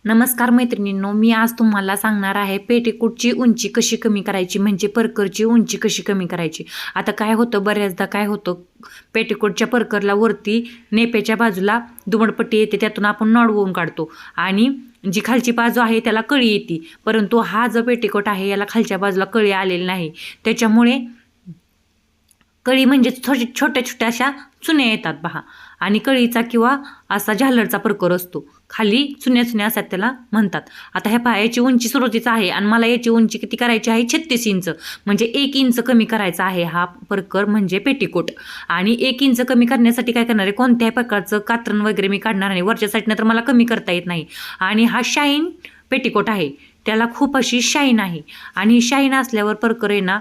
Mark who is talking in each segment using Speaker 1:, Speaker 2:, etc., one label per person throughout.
Speaker 1: नमस्कार मैत्रिणींनो, मी आज तुम्हाला सांगणार आहे पेटीकोटची उंची कशी कमी करायची, म्हणजे परकरची उंची कशी कमी करायची. आता काय होतं, बऱ्याचदा काय होतं, पेटीकोटच्या परकरला वरती नेपेच्या बाजूला दुमडपट्टी येते, त्यातून आपण नॉडवून काढतो आणि जी खालची बाजू आहे त्याला कळी येते. परंतु हा जो पेटीकोट आहे याला खालच्या बाजूला कळी आलेली नाही, त्याच्यामुळे कळी म्हणजे छोट्या छोट्या अशा चुन्या येतात पहा. आणि कळीचा किंवा असा झालरचा परकर असतो, खाली चुन्या चुन्या असतात त्याला म्हणतात. आता ह्या पहा, याची उंची सुरुवातीच आहे आणि मला याची उंची किती करायची आहे, 36 इंच, म्हणजे 1 इंच कमी करायचा आहे हा परकर म्हणजे पेटीकोट. आणि 1 इंच कमी करण्यासाठी काय करणार आहे, कोणत्याही प्रकारचं कात्रण वगैरे मी काढणार नाही. वरच्या साईडनं तर मला कमी करता येत नाही. आणि हा शाईन पेटीकोट आहे, त्याला खूप अशी शाईन आहे. आणि शाईन असल्यावर परकर आहे ना,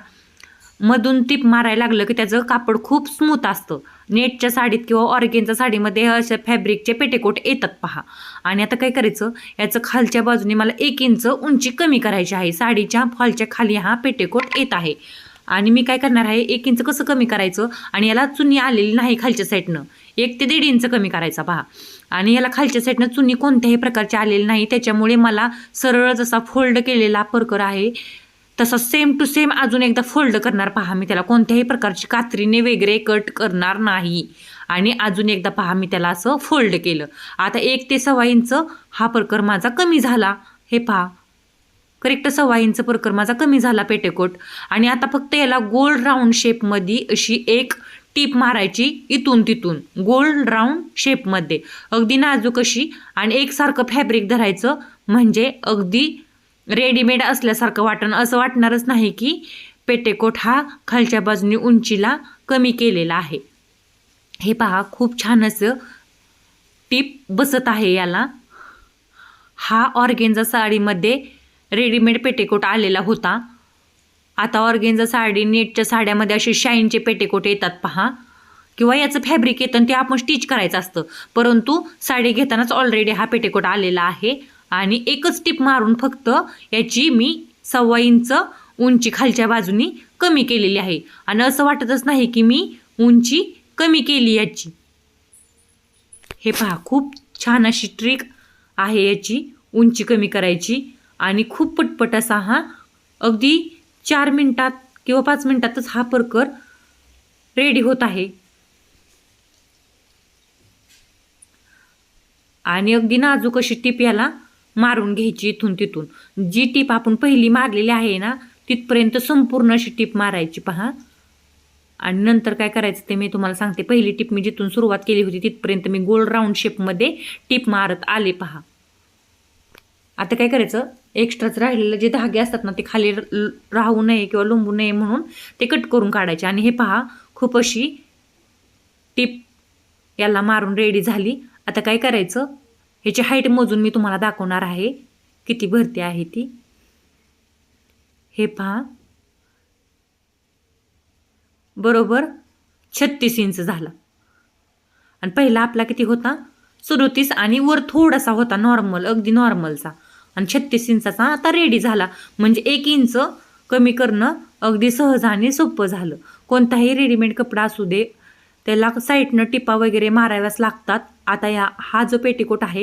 Speaker 1: मधून टीप मारायला लागलं की त्याचं कापड खूप स्मूथ असतं. नेटच्या साडीत किंवा ऑर्गेनच्या साडीमध्ये अशा फॅब्रिकचे पेटीकोट येतात पहा. आणि आता काय करायचं, याचं खालच्या बाजूने मला 1 इंच उंची कमी करायची आहे. साडीच्या फॉलच्या खाली हा पेटीकोट येत आहे. आणि मी काय करणार आहे, 1 इंच कसं कमी करायचं, आणि याला चुनी आलेली नाही खालच्या साईडनं, 1 ते 1.5 इंच कमी करायचा पहा. आणि याला खालच्या साईडनं चुनी कोणत्याही प्रकारची आलेली नाही, त्याच्यामुळे मला सरळ जसा फोल्ड केलेला परकर आहे तसा सेम टू सेम अजून एकदा फोल्ड करणार पहा. मी त्याला कोणत्याही प्रकारची कात्रीने वगैरे कट करणार नाही. आणि अजून एकदा पहा, मी त्याला असं फोल्ड केलं. आता 1 ते 1.25 इंच हा परकर माझा कमी झाला. हे पहा, करेक्ट 1.25 इंच परकर माझा कमी झाला पेटीकोट. आणि आता फक्त याला गोल राऊंड शेपमध्ये अशी एक टीप मारायची, इथून तिथून गोल राऊंड शेपमध्ये अगदी नाजूक अशी. आणि एकसारखं फॅब्रिक धरायचं, म्हणजे अगदी रेडीमेड असल्यासारखं वाटणं, असं वाटणारच नाही की पेटीकोट हा खालच्या बाजूने उंचीला कमी केलेला आहे. हे पहा, खूप छान असं टीप बसत आहे याला. हा ऑर्गेन्झा साडीमध्ये रेडीमेड पेटीकोट आलेला होता. आता ऑर्गेन्झा साडी, नेटच्या साड्यामध्ये असे शाईनचे पेटीकोट येतात पहा, किंवा याचं फॅब्रिक येतं ते आपण स्टिच करायचं असतं. परंतु साडी घेतानाच ऑलरेडी हा पेटीकोट आलेला आहे. आणि एकच टिप मारून फक्त याची मी 1.25 इंच उंची खालच्या बाजूनी कमी केलेली आहे. आणि असं वाटतच नाही की मी उंची कमी केली याची. हे पहा, खूप छान अशी ट्रिक आहे याची उंची कमी करायची. आणि खूप पटपट असा हा, अगदी 4 मिनिटात किंवा 5 मिनिटातच हा परकर रेडी होत आहे. आणि अगदी नाजूक अशी टीप याला मारून घ्यायची, इथून तिथून जी टीप आपण पहिली मारलेली आहे ना तिथपर्यंत संपूर्ण अशी टीप मारायची पहा. आणि नंतर काय करायचं ते मी तुम्हाला सांगते. पहिली टीप मी जिथून सुरुवात केली होती तिथपर्यंत मी गोल राऊंड शेपमध्ये टीप मारत आले पहा. आता काय करायचं, एक्स्ट्राच राहिलेले जे धागे असतात ना ते खाली राहू नये किंवा लोंबू नये म्हणून ते कट करून काढायचे. आणि हे पहा, खूप अशी टीप याला मारून रेडी झाली. आता काय करायचं, ह्याची हाईट मोजून मी तुम्हाला दाखवणार आहे किती भरती आहे ती. हे पहा, बरोबर 36 इंच झाला. आणि पहिला आपला किती होता, 37, आणि वर थोडासा होता नॉर्मल, अगदी नॉर्मलचा. आणि 36 इंचाचा आता रेडी झाला. म्हणजे 1 इंच कमी करणं अगदी सहज आणि सोपं झालं. कोणताही रेडीमेड कपडा असू दे, त्याला साईडनं टिपा वगैरे माराव्याच लागतात. आता हा जो पेटीकोट आहे